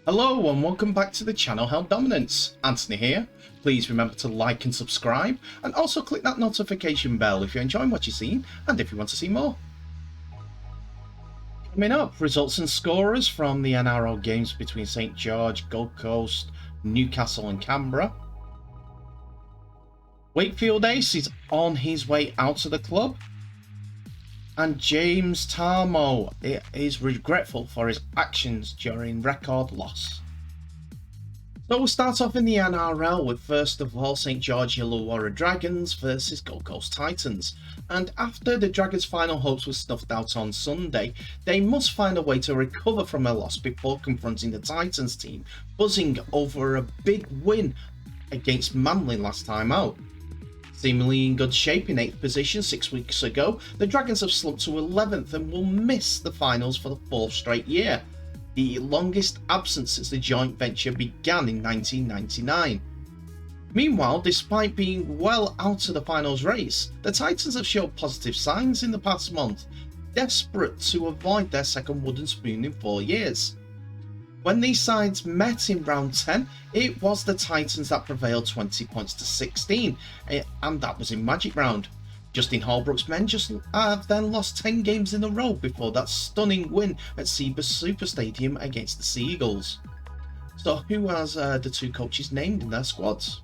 Hello and welcome back to the channel Held Dominance. Anthony here. Please remember to like and subscribe, and also click that notification bell if you're enjoying what you're seeing and if you want to see more. Coming up, results and scorers from the NRL games between St George, Gold Coast, Newcastle and Canberra. Wakefield Ace is on his way out of the club. And James Tamou is regretful for his actions during record loss. So we'll start off in the NRL with first of all St George-Illawarra Dragons versus Gold Coast Titans. And after the Dragons' final hopes were snuffed out on Sunday, they must find a way to recover from a loss before confronting the Titans team, buzzing over a big win against Manly last time out. Seemingly in good shape in 8th position 6 weeks ago, the Dragons have slumped to 11th and will miss the finals for the 4th straight year, the longest absence since the joint venture began in 1999. Meanwhile, despite being well out of the finals race, the Titans have showed positive signs in the past month, desperate to avoid their second wooden spoon in 4 years. When these sides met in round 10, it was the Titans that prevailed 20 points to 16, and that was in Magic Round. Justin Holbrook's men just then lost 10 games in a row before that stunning win at Cbus Super Stadium against the Seagulls. So who has the two coaches named in their squads?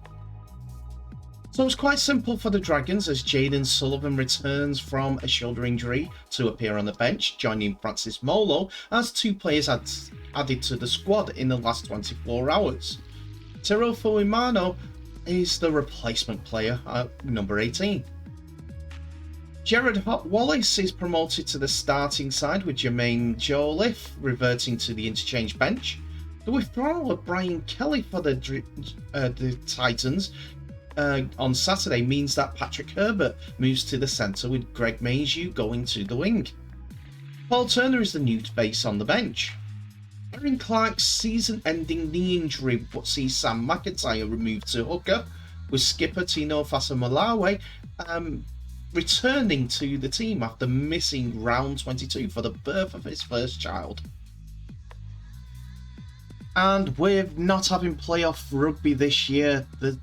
So it's quite simple for the Dragons as Jayden Sullivan returns from a shoulder injury to appear on the bench, joining Francis Molo as two players added to the squad in the last 24 hours. Tyrell Fuimano is the replacement player at number 18. Jared Wallace is promoted to the starting side with Jermaine Jolliffe reverting to the interchange bench. The withdrawal of Brian Kelly for the Titans on Saturday means that Patrick Herbert moves to the centre with Greg Mayhew going to the wing. Paul Turner is the new face on the bench. Aaron Clark's season-ending knee injury sees Sam McIntyre removed to hooker, with skipper Tino Fasamalawe returning to the team after missing round 22 for the birth of his first child. And with not having playoff rugby this year, the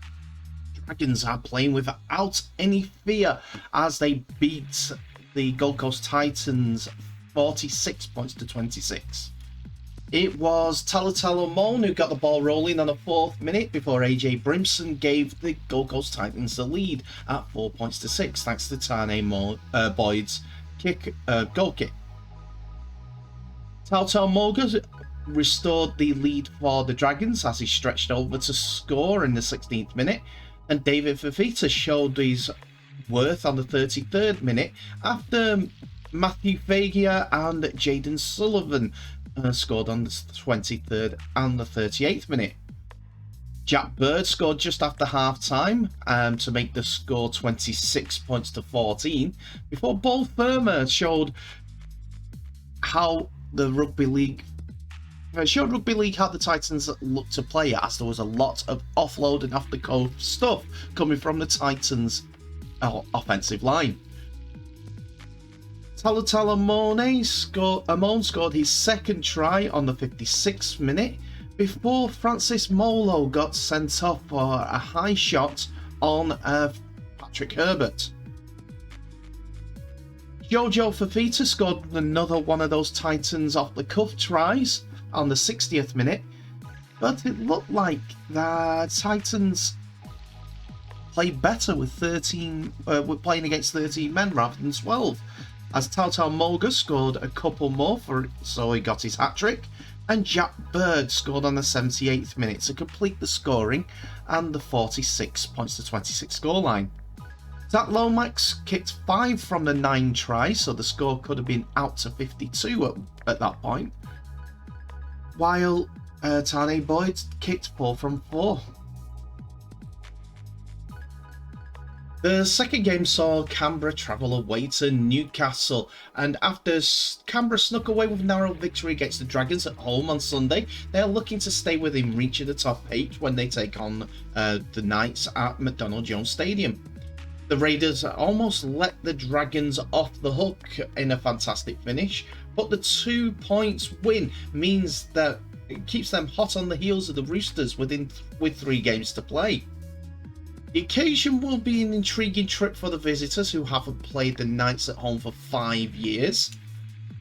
Dragons are playing without any fear as they beat the Gold Coast Titans 46 points to 26. It was Talatalo Moan who got the ball rolling on the 4th minute before AJ Brimson gave the Gold Coast Titans the lead at 4 points to 6 thanks to Tane Boyd's goal kick. Tautau Moga restored the lead for the Dragons as he stretched over to score in the 16th minute, and David Fafita showed his worth on the 33rd minute after Matthew Fagia and Jayden Sullivan scored on the 23rd and the 38th minute. Jack Bird scored just after half time to make the score 26 points to 14 before Paul Firmer showed how the Rugby League how the Titans looked to play as there was a lot of offload and off the cuff stuff coming from the Titans offensive line. Talatala Amon scored his second try on the 56th minute before Francis Molo got sent off for a high shot on Patrick Herbert. Jojo Fafita scored another one of those Titans off the cuff tries on the 60th minute, but it looked like the Titans played better with playing against 13 men rather than 12. As Tautau Moga scored a couple more so he got his hat-trick, and Jack Bird scored on the 78th minute to complete the scoring and the 46 points to 26 scoreline. Zach Lomax kicked 5 from the 9 tries, so the score could have been out to 52 at that point, while Tane Boyd kicked 4 from 4. The second game saw Canberra travel away to Newcastle, and after Canberra snuck away with a narrow victory against the Dragons at home on Sunday, they are looking to stay within reach of the top 8 when they take on the Knights at McDonald Jones Stadium. The Raiders almost let the Dragons off the hook in a fantastic finish, but the 2 points win means that it keeps them hot on the heels of the Roosters with 3 games to play. The occasion will be an intriguing trip for the visitors who haven't played the Knights at home for 5 years.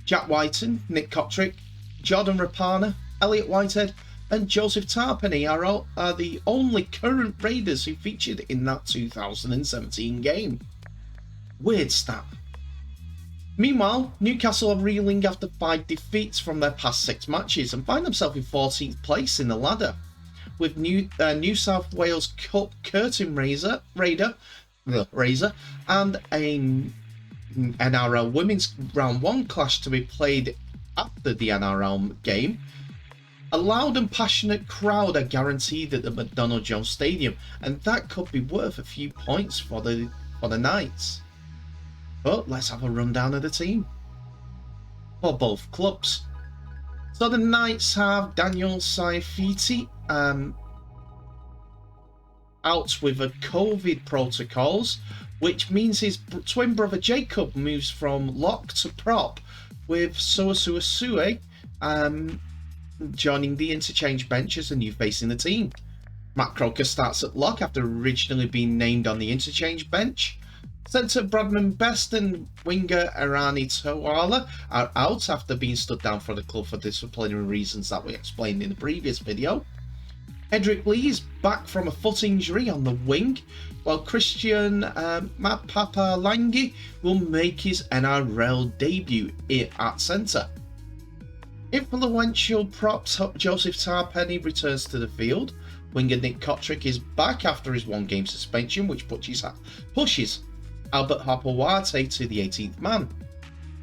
Jack Whiten, Nick Cotric, Jordan Rapana, Elliot Whitehead and Joseph Tarpenny are the only current Raiders who featured in that 2017 game. Weird stat. Meanwhile, Newcastle are reeling after 5 defeats from their past 6 matches and find themselves in 14th place in the ladder, with New South Wales Cup curtain raiser and a NRL Women's Round 1 clash to be played after the NRL game. A loud and passionate crowd are guaranteed at the McDonald Jones Stadium, and that could be worth a few points for the Knights. But let's have a rundown of the team for both clubs. So the Knights have Daniel Saifiti out with a COVID protocols, which means his twin brother Jacob moves from lock to prop, with Suasuasue joining the interchange bench as a new face in the team. Matt Croker starts at lock after originally being named on the interchange bench. Centre Bradman Best and winger Irani Tawala are out after being stood down for the club for disciplinary reasons that we explained in the previous video. Edric Lee is back from a foot injury on the wing, while Christian Mapapalangi will make his NRL debut at centre. Influential prop Joseph Tarpenny returns to the field. Winger Nick Cotric is back after his 1-game suspension, which pushes Albert Hopewarte to the 18th man.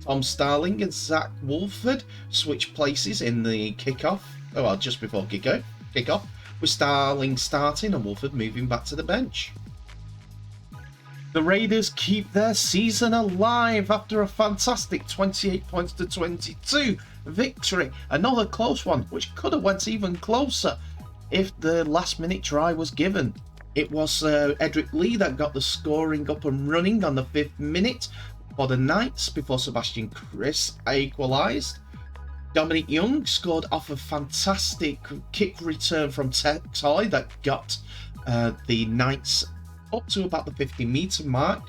Tom Starling and Zach Wolford switch places in the kickoff, just before kickoff, with Starling starting and Wolford moving back to the bench. The Raiders keep their season alive after a fantastic 28 points to 22 victory. Another close one, which could have went even closer if the last minute try was given. It was Edric Lee that got the scoring up and running on the 5th minute for the Knights before Sebastian Chris equalised. Dominic Young scored off a fantastic kick return from Toy that got the Knights up to about the 50-metre mark,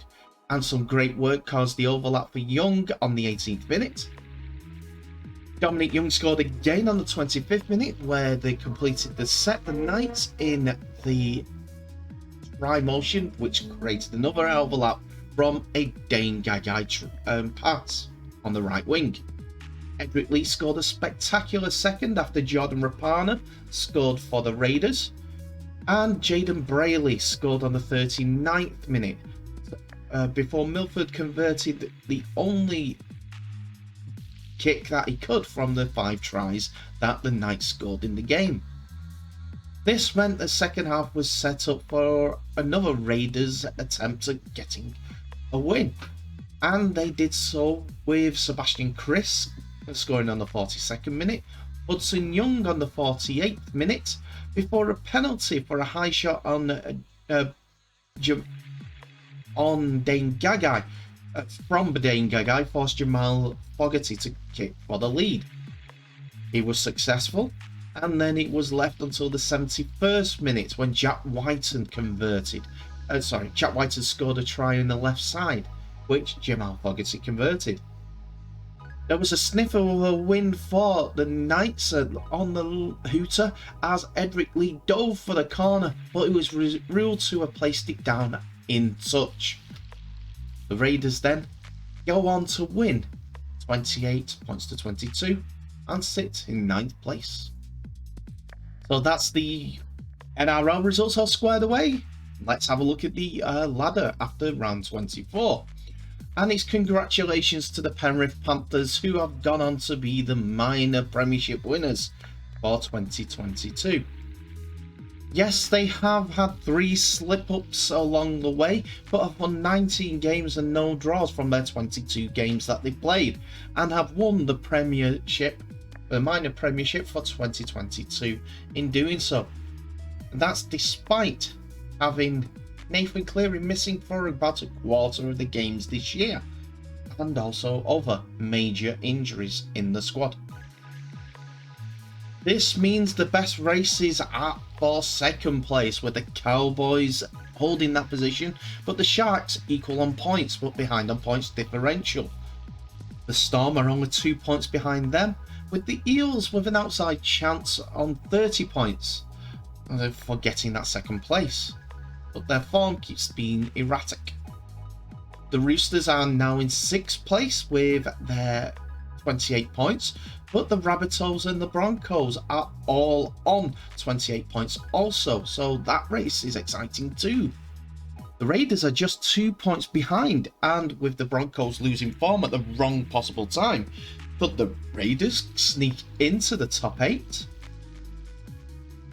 and some great work caused the overlap for Young on the 18th minute. Dominic Young scored again on the 25th minute, where they completed the Knights in the try motion, which created another overlap from a Dane Gagai pass on the right wing. Edric Lee scored a spectacular second after Jordan Rapana scored for the Raiders, and Jaden Brayley scored on the 39th minute before Milford converted the only kick that he could from the 5 tries that the Knights scored in the game. This meant the second half was set up for another Raiders attempt at getting a win, and they did so with Sebastian Chris scoring on the 42nd minute, Hudson Young on the 48th minute, before a penalty for a high shot on Dane Gagai from Dane Gagai forced Jamal Fogarty to kick for the lead. He was successful, and then it was left until the 71st minute when Jack Whiten scored a try on the left side, which Jamal Fogarty converted. There was a sniff of a win for the Knights on the hooter as Edric Lee dove for the corner, but it was ruled to have placed it down in touch. The Raiders then go on to win 28 points to 22 and sit in 9th place. So that's the NRL results all squared away. Let's have a look at the ladder after round 24. And it's congratulations to the Penrith Panthers, who have gone on to be the minor premiership winners for 2022. Yes, they have had 3 slip-ups along the way, but have won 19 games and no draws from their 22 games that they played, and have won the premiership, the minor premiership for 2022 in doing so. And that's despite having Nathan Cleary missing for about a quarter of the games this year, and also other major injuries in the squad. This means the best race is up for second place, with the Cowboys holding that position, but the Sharks equal on points but behind on points differential. The Storm are only 2 points behind them, with the Eels with an outside chance on 30 points for getting that second place, but their form keeps being erratic. The Roosters are now in 6th place with their 28 points, but the Rabbitohs and the Broncos are all on 28 points also, so that race is exciting too. The Raiders are just 2 points behind, and with the Broncos losing form at the wrong possible time, but the Raiders sneak into the top 8.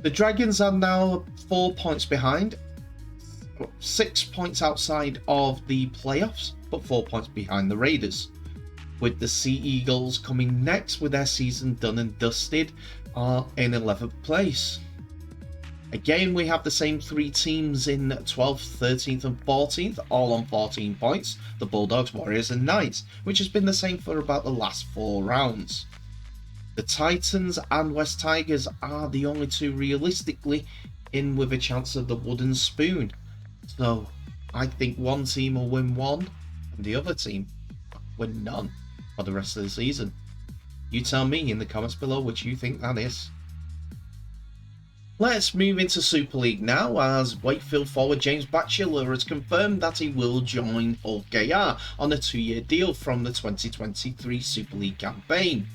The Dragons are now 4 points behind, 6 points outside of the playoffs, but 4 points behind the Raiders. With the Sea Eagles coming next with their season done and dusted, are in 11th place. Again, we have the same 3 teams in 12th, 13th and 14th, all on 14 points, the Bulldogs, Warriors and Knights, which has been the same for about the last 4 rounds. The Titans and West Tigers are the only 2 realistically in with a chance of the wooden spoon. So, I think one team will win 1 and the other team win none for the rest of the season. You tell me in the comments below which you think that is. Let's move into Super League now, as Wakefield forward James Batchelor has confirmed that he will join HKR on a 2-year deal from the 2023 Super League campaign.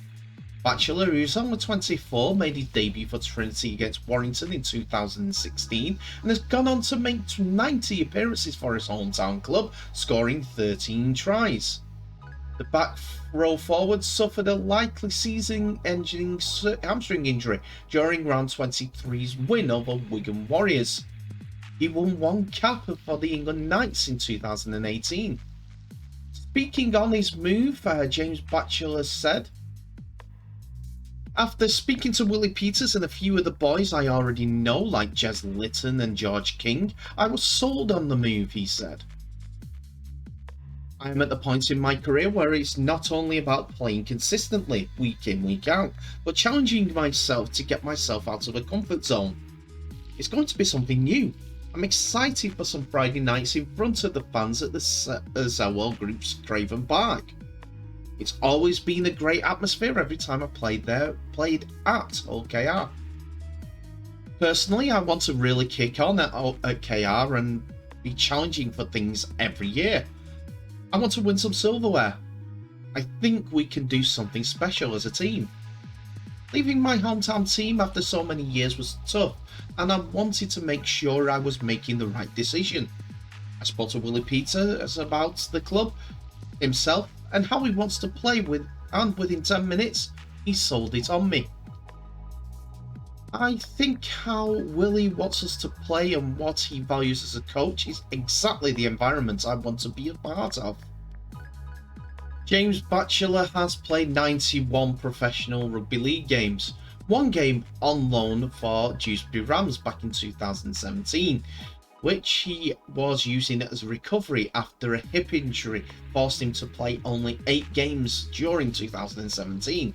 Batchelor, who's only 24, made his debut for Trinity against Warrington in 2016 and has gone on to make 90 appearances for his hometown club, scoring 13 tries. The back row forward suffered a likely season-ending hamstring injury during round 23's win over Wigan Warriors. He won 1 cap for the England Knights in 2018. Speaking on his move, James Batchelor said, "After speaking to Willie Peters and a few of the boys I already know, like Jez Litton and George King, I was sold on the move," he said. "I am at the point in my career where it's not only about playing consistently, week in, week out, but challenging myself to get myself out of the comfort zone. It's going to be something new. I'm excited for some Friday nights in front of the fans at the Zellwell Group's Craven Park. It's always been a great atmosphere every time I played at HKR. Personally, I want to really kick on at HKR and be challenging for things every year. I want to win some silverware. I think we can do something special as a team. Leaving my hometown team after so many years was tough, and I wanted to make sure I was making the right decision. I spoke to Willie Peters about the club, himself, and how he wants to play with, and within 10 minutes, he sold it on me. I think how Willie wants us to play and what he values as a coach is exactly the environment I want to be a part of." James Batchelor has played 91 professional rugby league games, 1 game on loan for Dewsbury Rams back in 2017, which he was using as a recovery after a hip injury forced him to play only 8 games during 2017.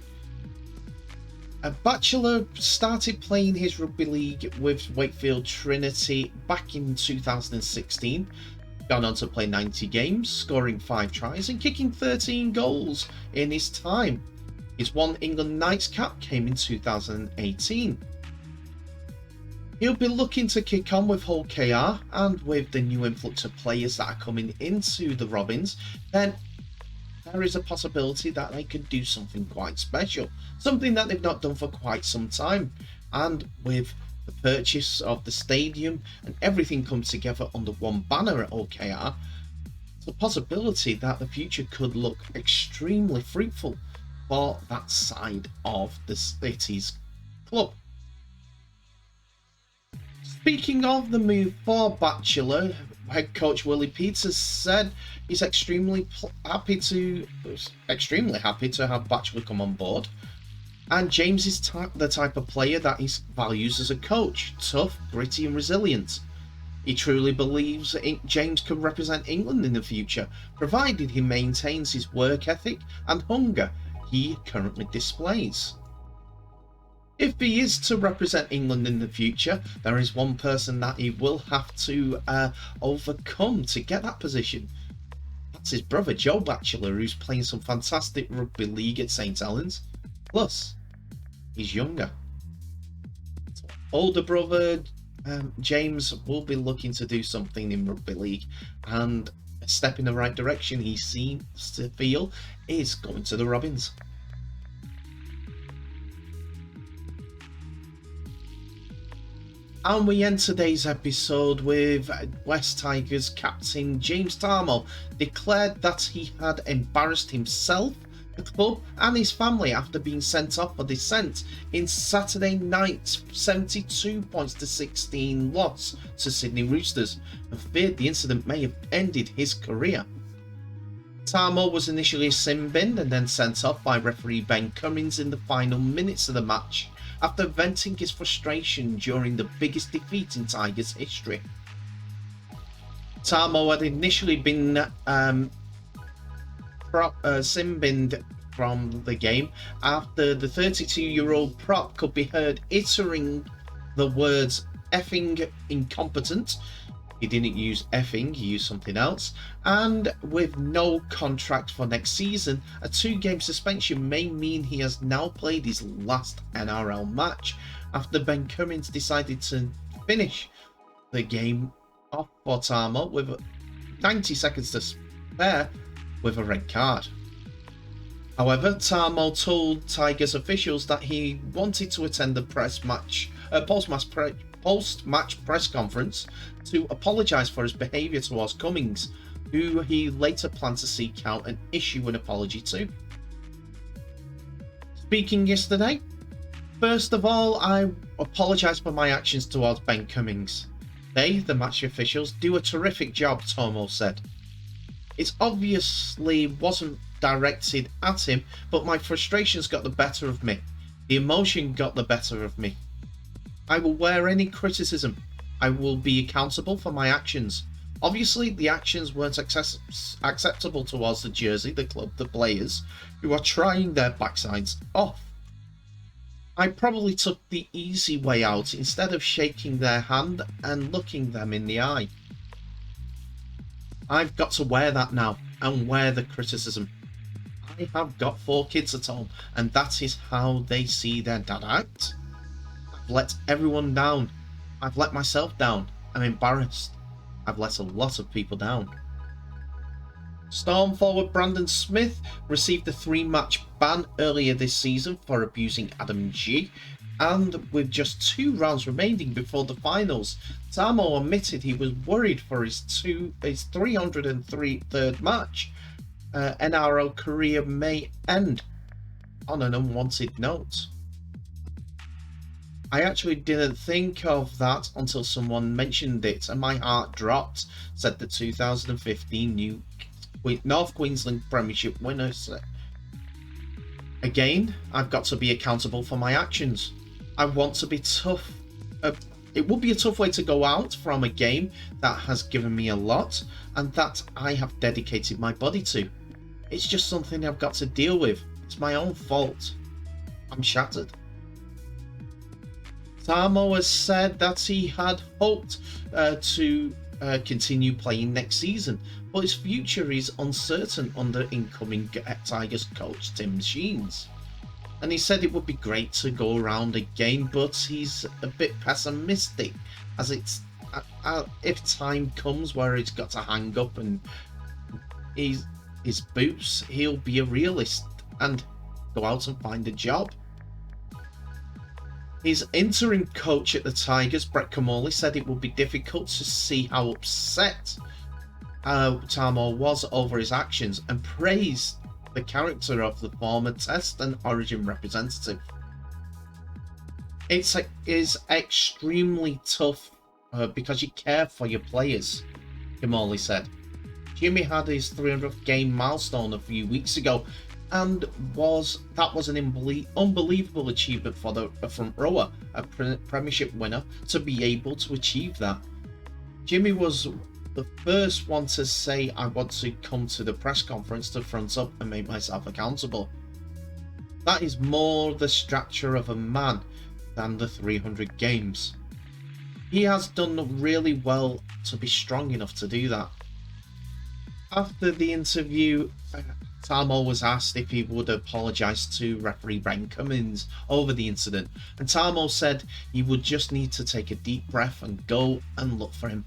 Batchelor started playing his rugby league with Wakefield Trinity back in 2016, gone on to play 90 games, scoring 5 tries and kicking 13 goals in his time. His 1 England Knights cap came in 2018. He'll be looking to kick on with Hull KR, and with the new influx of players that are coming into the Robins, then there is a possibility that they could do something quite special, something that they've not done for quite some time. And with the purchase of the stadium and everything comes together under one banner at OKR, it's a possibility that the future could look extremely fruitful for that side of the city's club. Speaking of the move for Batchelor, head coach Willie Peters said he's extremely happy to have Batchelor come on board. And James is the type of player that he values as a coach: tough, gritty and resilient. He truly believes James can represent England in the future, provided he maintains his work ethic and hunger he currently displays. if he is to represent England in the future, there is one person that he will have to overcome to get that position. That's his brother, Joe Batchelor, who's playing some fantastic rugby league at St Helens. Plus, he's younger. Older brother, James, will be looking to do something in rugby league, and a step in the right direction he seems to feel is going to the Robins. And we end today's episode with West Tigers captain James Tamou declared that he had embarrassed himself, the club and his family after being sent off for dissent in Saturday night's 72 points to 16 loss to Sydney Roosters, and feared the incident may have ended his career. Tamou was initially sin-binned and then sent off by referee Ben Cummins in the final minutes of the match, after venting his frustration during the biggest defeat in Tigers history. Tamou had initially been sin-binned from the game after the 32-year-old prop could be heard uttering the words effing incompetent. He didn't use effing, he used something else. And with no contract for next season, a 2-game suspension may mean he has now played his last NRL match after Ben Cummins decided to finish the game off for Tamou with 90 seconds to spare with a red card. However, Tamou told Tigers officials that he wanted to attend the post-match press conference to apologise for his behaviour towards Cummins, who he later planned to seek out and issue an apology to. Speaking yesterday, first of all, I apologise for my actions towards Ben Cummins. They, the match officials, do a terrific job, Tamou said. It obviously wasn't directed at him, but my frustrations got the better of me. The emotion got the better of me. I will wear any criticism. I will be accountable for my actions. Obviously, the actions weren't acceptable towards the jersey, the club, the players, who are trying their backsides off. I probably took the easy way out instead of shaking their hand and looking them in the eye. I've got to wear that now and wear the criticism. I have got 4 kids at home, and that is how they see their dad act. I've let everyone down. I've let myself down. I'm embarrassed. I've let a lot of people down. Storm forward Brandon Smith received a 3-match ban earlier this season for abusing Adam G, and with just 2 rounds remaining before the finals, Tamou admitted he was worried for his 303rd match. NRL career may end on an unwanted note. I actually didn't think of that until someone mentioned it and my heart dropped, said the 2015 North Queensland Premiership winner. Again, I've got to be accountable for my actions. I want to be tough. It would be a tough way to go out from a game that has given me a lot and that I have dedicated my body to. It's just something I've got to deal with. It's my own fault. I'm shattered. Tamou has said that he had hoped to continue playing next season, but his future is uncertain under incoming Tigers coach Tim Sheens. And he said it would be great to go around again, but he's a bit pessimistic, as it's if time comes where he's got to hang up and his boots, he'll be a realist and go out and find a job. His interim coach at the Tigers, Brett Comolli, said it would be difficult to see how upset Tamou was over his actions and praised the character of the former Test and Origin representative. It is extremely tough because you care for your players, Comolli said. Jimmy had his 300th game milestone a few weeks ago, and that was an unbelievable achievement for the front rower, a Premiership winner, to be able to achieve that. Jimmy was the first one to say, I want to come to the press conference to front up and make myself accountable. That is more the stature of a man than the 300 games. He has done really well to be strong enough to do that. After the interview, Tamou was asked if he would apologise to referee Ben Cummins over the incident, and Tamou said he would just need to take a deep breath and go and look for him.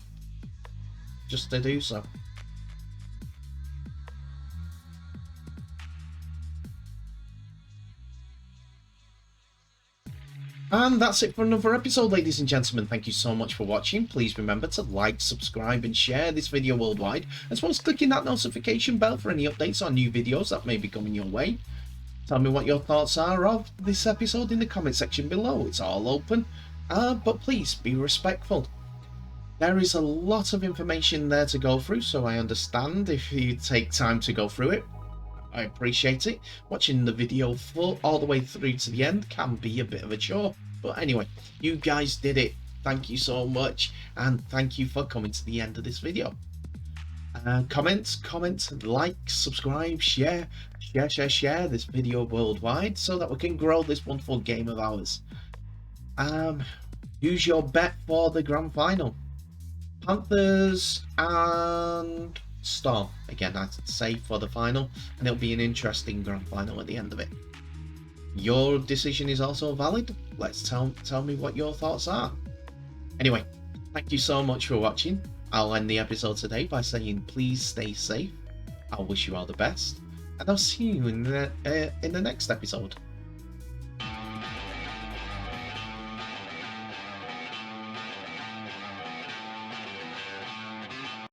Just to do so. And that's it for another episode, ladies and gentlemen. Thank you so much for watching. Please remember to like, subscribe and share this video worldwide, as well as clicking that notification bell for any updates on new videos that may be coming your way. Tell me what your thoughts are of this episode in the comment section below. It's all open, but please be respectful. There is a lot of information there to go through, so I understand if you take time to go through it. I appreciate it. Watching the video full all the way through to the end can be a bit of a chore. But anyway, you guys did it. Thank you so much. And thank you for coming to the end of this video. Comment, like, subscribe, share this video worldwide so that we can grow this wonderful game of ours. Use your bet for the grand final. Panthers and Storm. Again, I'd say for the final, and it'll be an interesting grand final at the end of it. Your decision is also valid. Let's tell me what your thoughts are. Anyway, thank you so much for watching. I'll end the episode today by saying please stay safe. I'll wish you all the best, and I'll see you in the next episode.